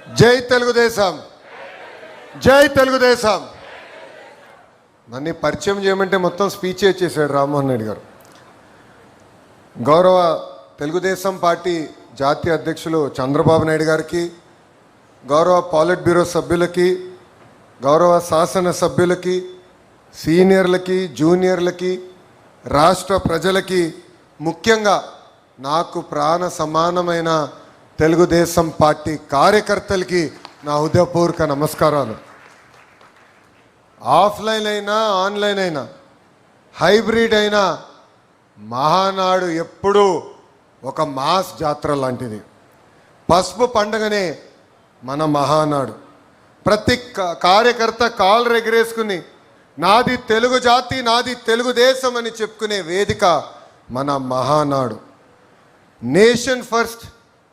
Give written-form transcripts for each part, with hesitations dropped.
జై తెలుగుదేశం, జై తెలుగుదేశం. నన్ను పరిచయం చేయమంటే మొత్తం స్పీచ్ చేశాడు రామ్మోహన్ రెడ్డి గారు. గౌరవ తెలుగుదేశం పార్టీ జాతీయ అధ్యక్షులు చంద్రబాబు నాయుడు గారికి, గౌరవ పాలిట్ బ్యూరో సభ్యులకి, గౌరవ శాసన సభ్యులకి, సీనియర్లకి, జూనియర్లకి, రాష్ట్ర ప్రజలకి, ముఖ్యంగా నాకు ప్రాణ సమానమైన తెలుగుదేశం పార్టీ కార్యకర్తలకి నా హృదయపూర్వక నమస్కారాలు. ఆఫ్లైన్ అయినా ఆన్లైన్ అయినా హైబ్రిడ్ అయినా మహానాడు ఎప్పుడూ ఒక మాస్ జాతర లాంటిది. పసుపు పండుగనే మన మహానాడు. ప్రతి కార్యకర్త కాళ్ళు ఎగరేసుకుని నాది తెలుగు జాతి, నాది తెలుగుదేశం అని చెప్పుకునే వేదిక మన మహానాడు. నేషన్ ఫస్ట్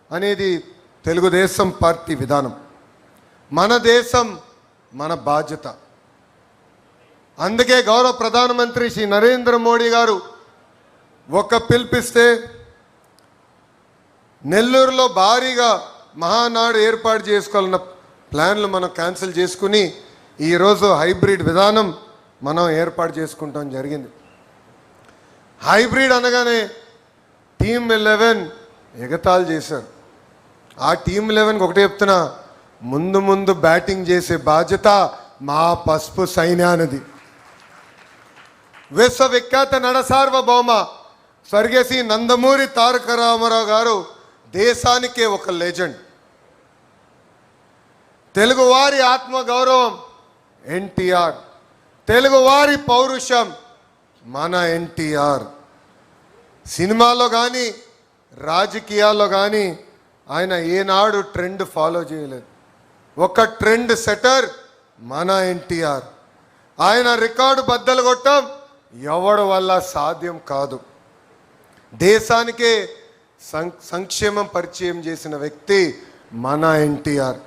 అనేది తెలుగుదేశం పార్టీ విధానం. మన దేశం మన బాధ్యత. అందుకే గౌరవ ప్రధానమంత్రి శ్రీ నరేంద్ర మోడీ గారు ఒక పిలిపిస్తే నెల్లూరులో భారీగా మహానాడు ఏర్పాటు చేసుకోవాలన్న ప్లాన్లు మనం క్యాన్సిల్ చేసుకుని ఈరోజు హైబ్రిడ్ విధానం మనం ఏర్పాటు చేసుకుంటాం జరిగింది. హైబ్రిడ్ అనగానే టీమ్ 11 ఎగతాళి చేశారు. ఆ టీమ్ 11కి ఒకటే చెప్తున్నా, ముందు బ్యాటింగ్ చేసే బాధ్యత మా పసుపు సైన్యానిది. విశ్వవిఖ్యాత నడసార్వభౌమ స్వర్గీయ నందమూరి తారక రామారావు గారు దేశానికే ఒక లెజెండ్. తెలుగువారి ఆత్మగౌరవం ఎన్టీఆర్, తెలుగువారి పౌరుషం మన ఎన్టీఆర్. సినిమాలో కానీ రాజకీయాల్లో కానీ ఆయన ఏనాడు ట్రెండ్ ఫాలో చేయలేదు. ఒక ట్రెండ్ సెటర్ మన ఎన్టీఆర్. ఆయన రికార్డు బద్దలు కొట్టం ఎవడి వల్ల సాధ్యం కాదు. దేశానికే సంక్షేమం పరిచయం చేసిన వ్యక్తి మన ఎన్టీఆర్.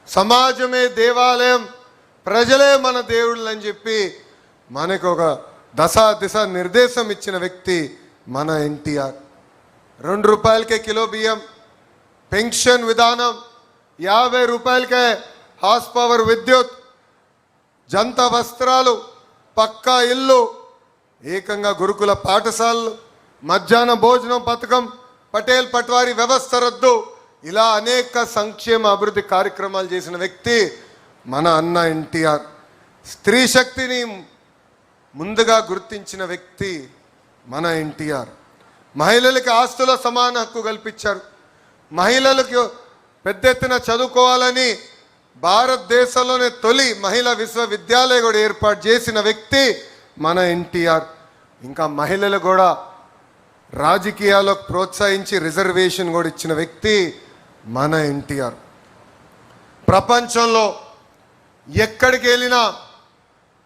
సమాజమే దేవాలయం, ప్రజలే మన దేవుళ్ళు అని చెప్పి మనకు ఒక దిశ నిర్దేశం ఇచ్చిన వ్యక్తి మన ఎన్టీఆర్. 2 రూపాయలకే కిలో బియ్యం, పెన్షన్ విధానం, 50 రూపాయలకే హార్స్ పవర్ విద్యుత్, జంత వస్త్రాలు, పక్కా ఇల్లు, ఏకంగా గురుకుల పాఠశాలలు, మధ్యాహ్న భోజనం పథకం, పటేల్ పట్వారీ వ్యవస్థ రద్దు, ఇలా అనేక సంక్షేమ అభివృద్ధి కార్యక్రమాలు చేసిన వ్యక్తి మన అన్న ఎన్టీఆర్. స్త్రీ శక్తిని ముందుగా గుర్తించిన వ్యక్తి మన ఎన్టీఆర్. మహిళలకి ఆస్తుల సమాన హక్కు కల్పించారు. మహిళలకు పెద్ద ఎత్తున చదువుకోవాలని భారతదేశంలోనే తొలి మహిళా విశ్వవిద్యాలయం కూడా ఏర్పాటు చేసిన వ్యక్తి మన ఎన్టీఆర్. ఇంకా మహిళలు కూడా రాజకీయాలకు ప్రోత్సహించి రిజర్వేషన్ కూడా ఇచ్చిన వ్యక్తి మన ఎన్టీఆర్. ప్రపంచంలో ఎక్కడికి వెళ్ళినా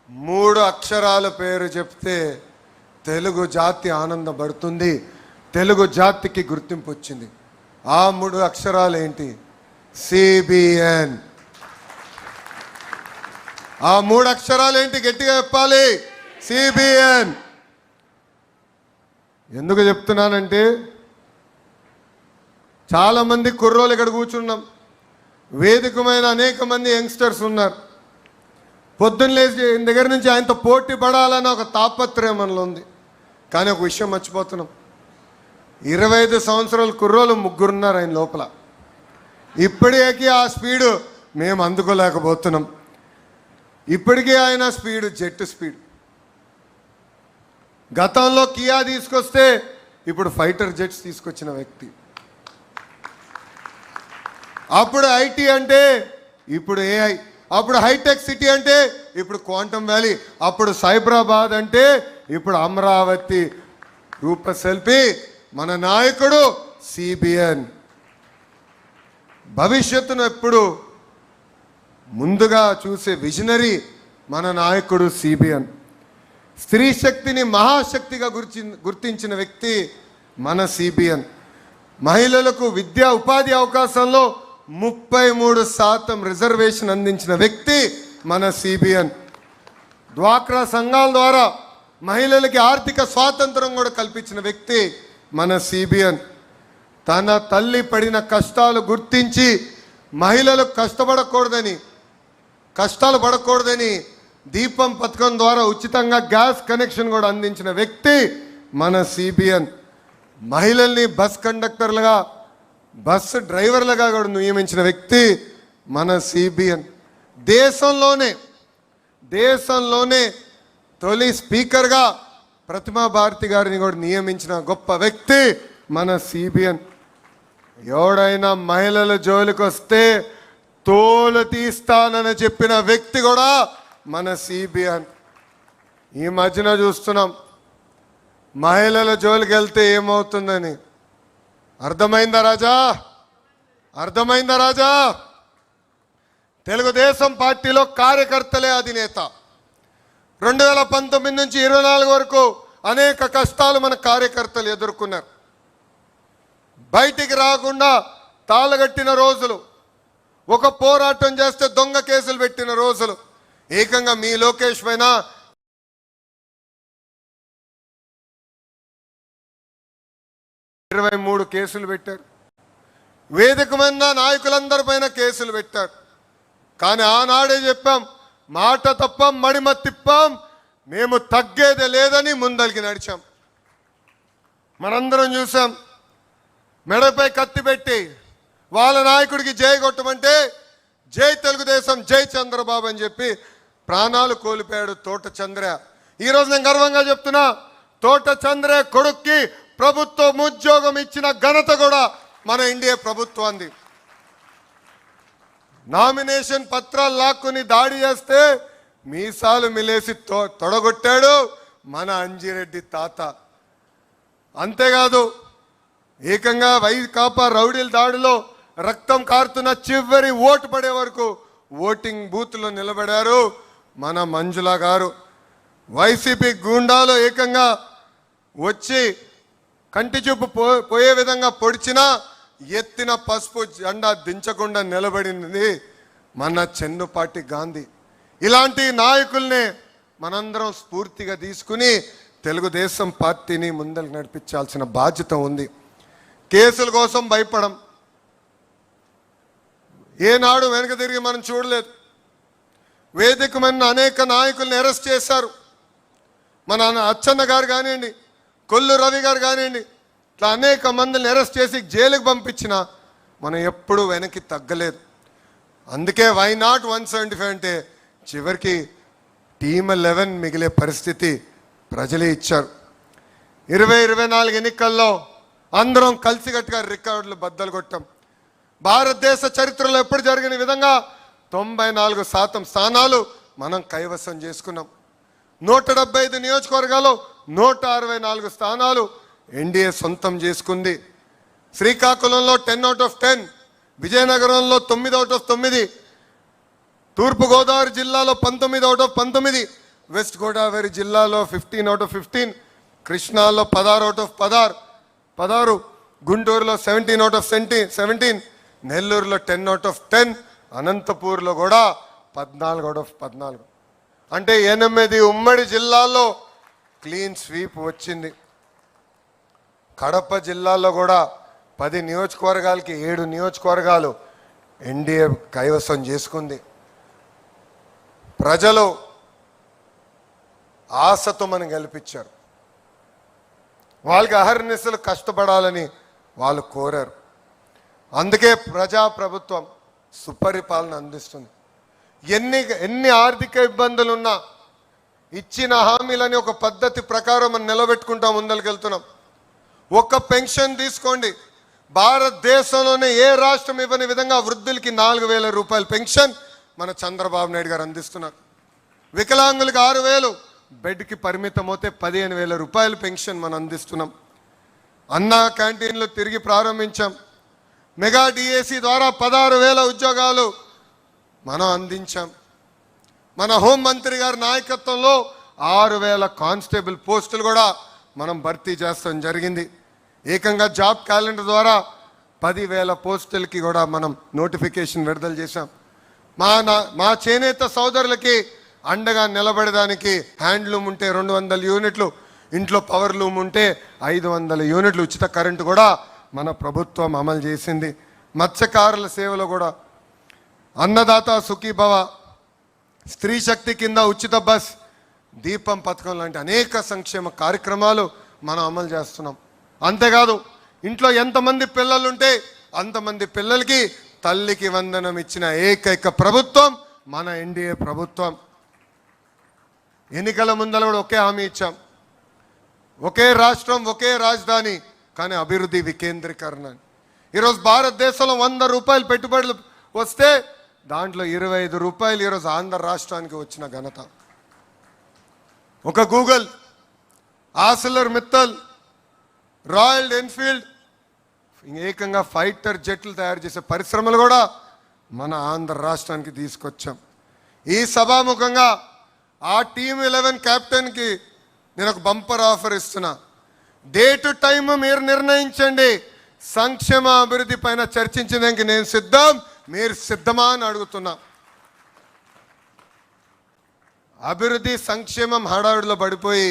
3 అక్షరాల పేరు చెప్తే తెలుగు జాతి ఆనందపడుతుంది, తెలుగు జాతికి గుర్తింపు వచ్చింది. ఆ 3 అక్షరాలు ఏంటి? సిబిఎన్. ఆ 3 అక్షరాలు ఏంటి? గట్టిగా చెప్పాలి, సిబిఎన్. ఎందుకు చెప్తున్నానంటే చాలామంది కుర్రోలు ఇక్కడ కూర్చున్నాం, వేదికమైన అనేక మంది యంగ్స్టర్స్ ఉన్నారు. పొద్దున్న లేచి దగ్గర నుంచి ఆయనతో పోటీ పడాలన్న ఒక తాపత్రయం మనలో ఉంది. కానీ ఒక విషయం మర్చిపోతున్నాం, 25 సంవత్సరాల కుర్రోలు 3 ఉన్నారు ఆయన లోపల. ఇప్పటికీ ఆ స్పీడు మేము అందుకోలేకపోతున్నాం. ఇప్పటికీ ఆయన స్పీడు జెట్ స్పీడ్. గతంలో కియా తీసుకొస్తే ఇప్పుడు ఫైటర్ జెట్స్ తీసుకొచ్చిన వ్యక్తి. అప్పుడు ఐటీ అంటే ఇప్పుడు ఏఐ, అప్పుడు హైటెక్ సిటీ అంటే ఇప్పుడు క్వాంటమ్ వ్యాలీ, అప్పుడు సైబరాబాద్ అంటే ఇప్పుడు అమరావతి రూపశిల్పి మన నాయకుడు సిబిఎన్. భవిష్యత్తును ఎప్పుడు ముందుగా చూసే విజనరీ మన నాయకుడు సిబిఎన్. స్త్రీ శక్తిని మహాశక్తిగా గుర్తించిన వ్యక్తి మన సిబిఎన్. మహిళలకు విద్యా ఉపాధి అవకాశంలో 33% రిజర్వేషన్ అందించిన వ్యక్తి మన సిబిఎన్. డ్వాక్రా సంఘాల ద్వారా మహిళలకి ఆర్థిక స్వాతంత్రం కూడా కల్పించిన వ్యక్తి మన సిబిఎన్. తన తల్లి పడిన కష్టాలు గుర్తించి మహిళలు కష్టపడకూడదని, కష్టాలు పడకూడదని దీపం పథకం ద్వారా ఉచితంగా గ్యాస్ కనెక్షన్ కూడా అందించిన వ్యక్తి మన సిబిఎన్. మహిళల్ని బస్ కండక్టర్లుగా, బస్సు డ్రైవర్లుగా కూడా నియమించిన వ్యక్తి మన సిబిఎన్. దేశంలోనే తొలి స్పీకర్గా ప్రతిమా భారతి గారిని కూడా నియమించిన గొప్ప వ్యక్తి మన సిబిఎన్. ఎవడైనా మహిళల జోలికి వస్తే తోలు తీస్తానని చెప్పిన వ్యక్తి కూడా మన సిబిఎన్. ఈ మధ్యన చూస్తున్నాం మహిళల జోలికి వెళ్తే ఏమవుతుందని. అర్థమైందా రాజా? తెలుగుదేశం పార్టీలో కార్యకర్తలే అధినేత. 2019 నుంచి 24 వరకు అనేక కష్టాలు మన కార్యకర్తలు ఎదుర్కొన్నారు. బయటికి రాకుండా తాళగట్టిన రోజులు, ఒక పోరాటం చేస్తే దొంగ కేసులు పెట్టిన రోజులు. ఏకంగా మీ లోకేష్ పైన 23 కేసులు పెట్టారు. వేదిక మీద నాయకులందరిపైన కేసులు పెట్టారు. కానీ ఆనాడే చెప్పాం, మాట తప్పం మడిమ తిప్పాం, మేము తగ్గేదే లేదని ముందరికి నడిచాం. మనందరం చూసాం, మెడపై కత్తి పెట్టి వాళ్ళ నాయకుడికి జై కొట్టమంటే జై తెలుగుదేశం, జై చంద్రబాబు అని చెప్పి ప్రాణాలు కోల్పోయాడు తోట చంద్ర. ఈరోజు నేను గర్వంగా చెప్తున్నా, తోట చంద్ర కొడుక్కి ప్రభుత్వం ఉద్యోగం ఇచ్చిన ఘనత కూడా మన ఎన్డీఏ ప్రభుత్వాన్ని. నామినేషన్ పత్రాలు లాక్కుని దాడి చేస్తే మీసాలు మిలేసి తొడగొట్టాడు మన అంజిరెడ్డి తాత. అంతేకాదు, ఏకంగా వైకాపా రౌడీల దాడిలో రక్తం కారుతున్న చివరి ఓటు పడే వరకు ఓటింగ్ బూత్లో నిలబడారు మన మంజుల గారు. వైసీపీ గూండాలు ఏకంగా వచ్చి కంటి చూపు పోయే విధంగా పొడిచినా ఎత్తిన పసుపు జెండా దించకుండా నిలబడింది మన చెన్నుపాటి గాంధీ. ఇలాంటి నాయకుల్ని మనందరం స్ఫూర్తిగా తీసుకుని తెలుగుదేశం పార్టీని ముందరకు నడిపించాల్సిన బాధ్యత ఉంది. కేసుల కోసం భయపడం, ఏనాడు వెనక తిరిగి మనం చూడలేదు. వేదికమైన అనేక నాయకుల్ని అరెస్ట్ చేశారు. మన అచ్చన్న గారు కానివ్వండి, కొల్లు రవి గారు కానివ్వండి, ఇట్లా అనేక మందిని అరెస్ట్ చేసి జైలుకు పంపించిన మనం ఎప్పుడూ వెనక్కి తగ్గలేదు. అందుకే వై నాట్ 175 అంటే చివరికి టీమ్ 11 మిగిలే పరిస్థితి ప్రజలే ఇచ్చారు. 2024 ఎన్నికల్లో అందరం కలిసికట్టుగా రికార్డులు బద్దలు కొట్టాం. భారతదేశ చరిత్రలో ఎప్పుడు జరిగిన విధంగా 94% స్థానాలు మనం కైవసం చేసుకున్నాం. 175 నియోజకవర్గాల్లో 164 స్థానాలు ఎన్డీఏ సొంతం చేసుకుంది. శ్రీకాకుళంలో 10 out of 10, విజయనగరంలో 9 out of 9, తూర్పుగోదావరి జిల్లాలో 19 out of 19, వెస్ట్ గోదావరి జిల్లాలో 15 out of 15, కృష్ణాలో 16 out of 16, గుంటూరులో 17 out of 17, నెల్లూరులో 10 out of 10, అనంతపూర్లో కూడా 14 out of 14. అంటే 8 ఉమ్మడి జిల్లాల్లో క్లీన్ స్వీప్ వచ్చింది. కడప జిల్లాలో కూడా 10 నియోజకవర్గాలకి 7 నియోజకవర్గాలు ఎన్డీఏ కైవసం చేసుకుంది. ప్రజలు ఆశతో మనం గెలిపించారు. వాళ్ళకి అహర్నిశలు కష్టపడాలని వాళ్ళు కోరారు. అందుకే ప్రజాప్రభుత్వం సుపరిపాలన అందిస్తుంది. ఎన్ని ఆర్థిక ఇబ్బందులున్నా ఇచ్చిన హామీలని ఒక పద్ధతి ప్రకారం మనం నిలబెట్టుకుంటాం, ముందరికెళ్తున్నాం. ఒక్క పెన్షన్ తీసుకోండి, భారతదేశంలోనే ఏ రాష్ట్రం ఇవ్వని విధంగా వృద్ధులకి 4,000 రూపాయల పెన్షన్ మన చంద్రబాబు నాయుడు గారు అందిస్తున్నారు. వికలాంగులకి 6,000, బెడ్కి పరిమితం అవుతే 15,000 రూపాయల పెన్షన్ మనం అందిస్తున్నాం. అన్నా క్యాంటీన్లు తిరిగి ప్రారంభించాం. మెగా డిఏసి ద్వారా 16,000 ఉద్యోగాలు మనం అందించాం. మన హోంమంత్రి గారి నాయకత్వంలో 6,000 కానిస్టేబుల్ పోస్టులు కూడా మనం భర్తీ చేస్తాం జరిగింది. ఏకంగా జాబ్ క్యాలెండర్ ద్వారా 10,000 పోస్టులకి కూడా మనం నోటిఫికేషన్ విడుదల చేశాం. మా చేనేత సోదరులకి అండగా నిలబడడానికి హ్యాండ్లూమ్ ఉంటే 200 యూనిట్లు, ఇంట్లో పవర్ లూమ్ ఉంటే 500 యూనిట్లు ఉచిత కరెంటు కూడా మన ప్రభుత్వం అమలు చేసింది. మత్స్యకారుల సేవలో కూడా అన్నదాత సుఖీభవ, స్త్రీ శక్తి కింద ఉచిత బస్, దీపం పథకం లాంటి అనేక సంక్షేమ కార్యక్రమాలు మనం అమలు చేస్తున్నాం. అంతేకాదు ఇంట్లో ఎంతమంది పిల్లలుంటే అంతమంది పిల్లలకి తల్లికి వందనం ఇచ్చిన ఏకైక ప్రభుత్వం మన ఎన్డీఏ ప్రభుత్వం. ఎన్నికల ముందర కూడా ఒకే హామీ ఇచ్చాం, ఒకే రాష్ట్రం ఒకే రాజధాని, కానీ అభివృద్ధి వికేంద్రీకరణ. ఈరోజు భారతదేశంలో 100 రూపాయలు పెట్టుబడులు వస్తే దాంట్లో 25 రూపాయలు ఈరోజు ఆంధ్ర రాష్ట్రానికి వచ్చిన ఘనత. ఒక Google, Arcelor Mittal, royal Enfield, ఏకంగా ఫైటర్ జెట్లు తయారు చేసే పరిశ్రమలు కూడా మన ఆంధ్ర రాష్ట్రానికి తీసుకొచ్చాం. ఈ సభాముఖంగా ఆ టీమ్ 11 కెప్టెన్కి నేను ఒక బంపర్ ఆఫర్ ఇస్తున్నా. డేట్ టైం మీరు నిర్ణయించండి. సంక్షేమ అభివృద్ధి పైన చర్చించడానికి నేను సిద్ధం, మీరు సిద్ధమా అని అడుగుతున్నా. అభివృద్ధి సంక్షేమం హడావిడిలో పడిపోయి